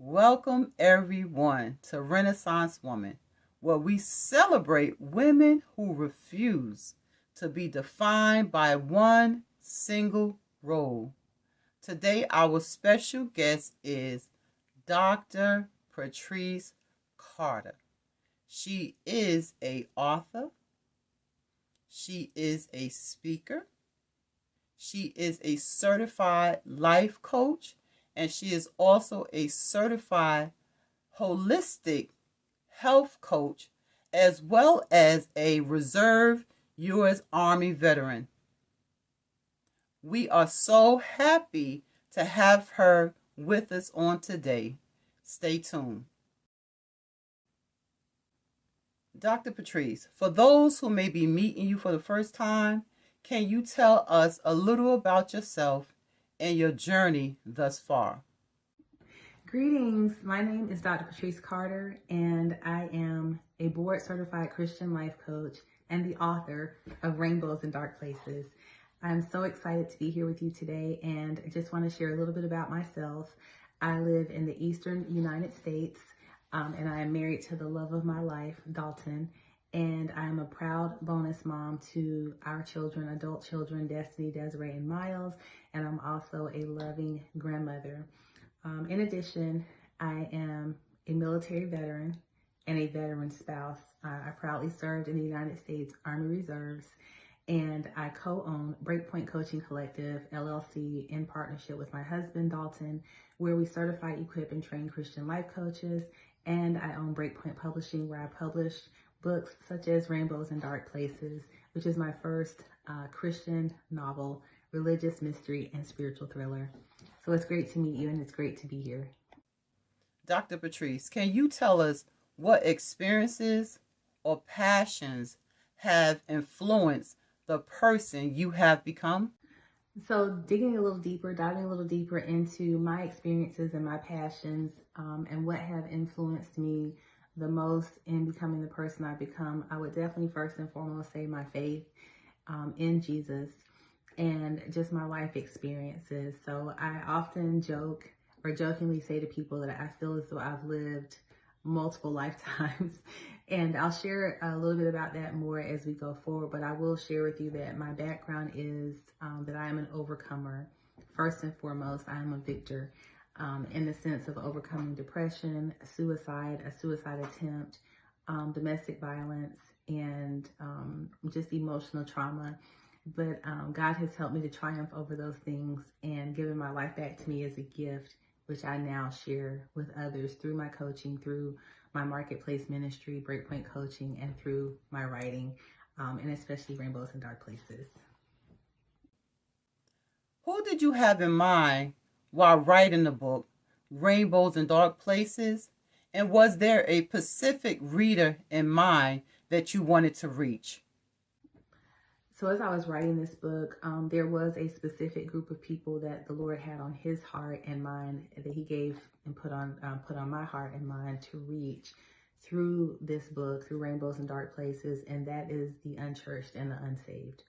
Welcome everyone to Renaissance Woman, where we celebrate women who refuse to be defined by one single role. Today, our special guest is Dr. Patrice Carter. She is a author, she is a speaker, she is a certified life coach, and she is also a certified holistic health coach, as well as a reserve U.S. Army veteran. We are so happy to have her with us on today. Stay tuned. Dr. Patrice, for those who may be meeting you for the first time, can you tell us a little about yourself and your journey thus far? Greetings. My name is Dr. Patrice Carter, and I am a board certified Christian life coach and the author of Rainbows in Dark Places. I'm so excited to be here with you today, and I just want to share a little bit about myself. I live in the Eastern United States, and I am married to the love of my life, Dalton, and I'm a proud bonus mom to our children, adult children, Destiny, Desiree, and Miles, and I'm also a loving grandmother. In addition, I am a military veteran and a veteran spouse. I proudly served in the United States Army Reserves, and I co-own Breakpoint Coaching Collective, LLC, in partnership with my husband, Dalton, where we certify, equip, and train Christian life coaches. And I own Breakpoint Publishing, where I publish books such as Rainbows in Dark Places, which is my first Christian novel, religious mystery, and spiritual thriller. So it's great to meet you, and it's great to be here. Dr. Patrice, can you tell us what experiences or passions have influenced the person you have become? So digging a little deeper, diving a little deeper into my experiences and my passions, and what have influenced me the most in becoming the person I've become, I would definitely first and foremost say my faith in Jesus and just my life experiences. So I often joke or jokingly say to people that I feel as though I've lived multiple lifetimes. And I'll share a little bit about that more as we go forward, but I will share with you that my background is that I am an overcomer. First and foremost, I am a victor in the sense of overcoming depression, suicide, a suicide attempt, domestic violence, and just emotional trauma. But God has helped me to triumph over those things and given my life back to me as a gift, which I now share with others through my coaching, through my marketplace ministry, Breakpoint Coaching, and through my writing, and especially Rainbows in Dark Places. Who did you have in mind while writing the book, Rainbows in Dark Places? And was there a specific reader in mind that you wanted to reach? So as I was writing this book, there was a specific group of people that the Lord had on His heart and mind that He gave and put on my heart and mind to reach through this book, through Rainbows and Dark Places, and that is the unchurched and the unsaved,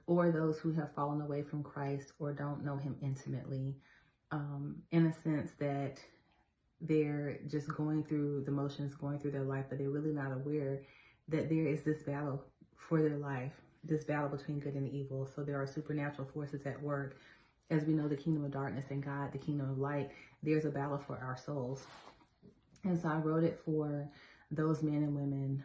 or those who have fallen away from Christ or don't know Him intimately, in a sense that they're just going through the motions, going through their life, but they're really not aware that there is this battle for their life, this battle between good and evil. So there are supernatural forces at work. As we know, the kingdom of darkness and God, the kingdom of light, there's a battle for our souls. And so I wrote it for those men and women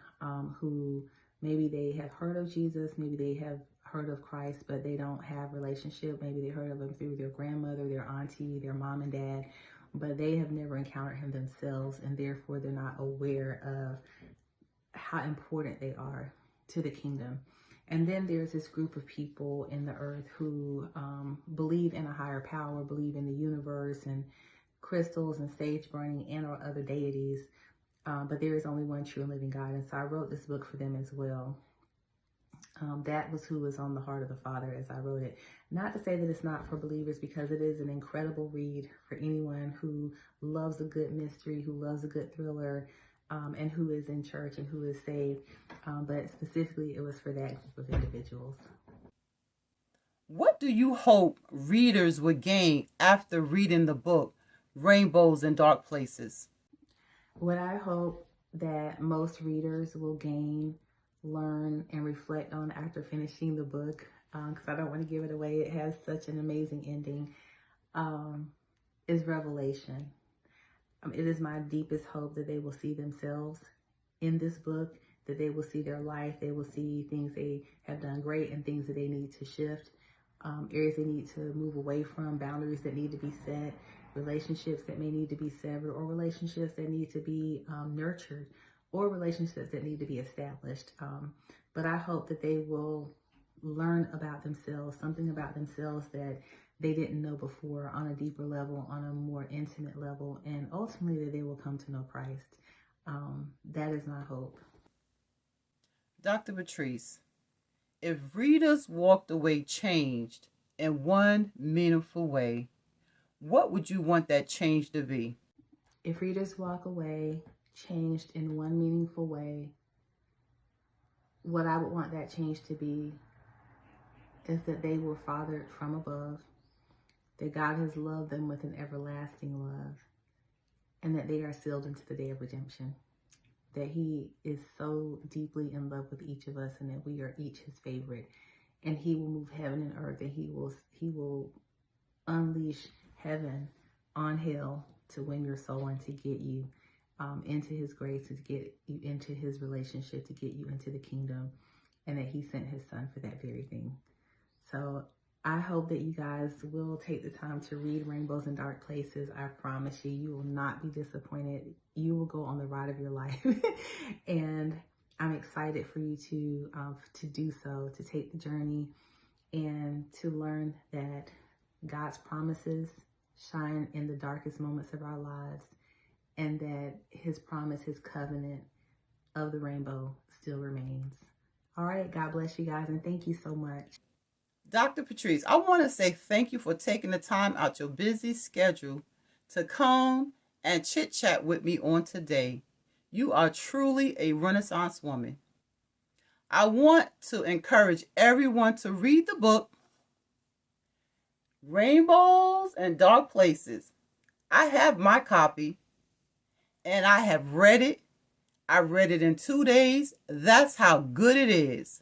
who maybe they have heard of Jesus, maybe they have heard of Christ, but they don't have relationship. Maybe they heard of him through their grandmother, their auntie, their mom and dad, but they have never encountered him themselves, and therefore they're not aware of how important they are to the kingdom. And then there's this group of people in the earth who believe in a higher power, believe in the universe and crystals and sage burning and or other deities, but there is only one true and living God. And so I wrote this book for them as well. That was who was on the heart of the Father as I wrote it. Not to say that it's not for believers, because it is an incredible read for anyone who loves a good mystery, who loves a good thriller, and who is in church and who is saved. But specifically, it was for that group of individuals. What do you hope readers would gain after reading the book, Rainbows in Dark Places? What I hope that most readers will gain, learn, and reflect on after finishing the book, because I don't want to give it away. It has such an amazing ending, is revelation. It is my deepest hope that they will see themselves in this book, that they will see their life, they will see things they have done great and things that they need to shift, areas they need to move away from, boundaries that need to be set, relationships that may need to be severed, or relationships that need to be nurtured, or relationships that need to be established. But I hope that they will learn about themselves, something about themselves that they didn't know before, on a deeper level, on a more intimate level, and ultimately that they will come to know Christ. That is my hope. Dr. Patrice, if readers walked away changed in one meaningful way, what would you want that change to be? If readers walk away changed in one meaningful way, what I would want that change to be is that they were fathered from above, that God has loved them with an everlasting love, and that they are sealed into the day of redemption. That He is so deeply in love with each of us, and that we are each His favorite. And He will move heaven and earth, and He will unleash heaven on hell to win your soul and to get you into His grace, to get you into His relationship, to get you into the kingdom, and that He sent His Son for that very thing. So I hope that you guys will take the time to read Rainbows in Dark Places. I promise you, you will not be disappointed. You will go on the ride of your life. And I'm excited for you to do so, to take the journey and to learn that God's promises shine in the darkest moments of our lives, and that His promise, His covenant of the rainbow still remains. All right, God bless you guys, and thank you so much. Dr. Patrice, I want to say thank you for taking the time out your busy schedule to come and chit chat with me on today. You are truly a Renaissance woman. I want to encourage everyone to read the book, Rainbows and Dark Places. I have my copy and I have read it. I read it in 2 days. That's how good it is.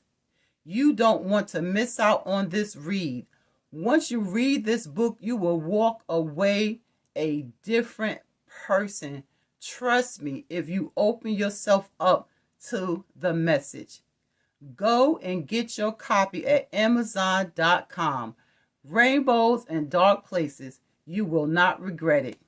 You don't want to miss out on this read. Once you read this book, you will walk away a different person. Trust me, if you open yourself up to the message. Go and get your copy at Amazon.com. Rainbows and Dark Places. You will not regret it.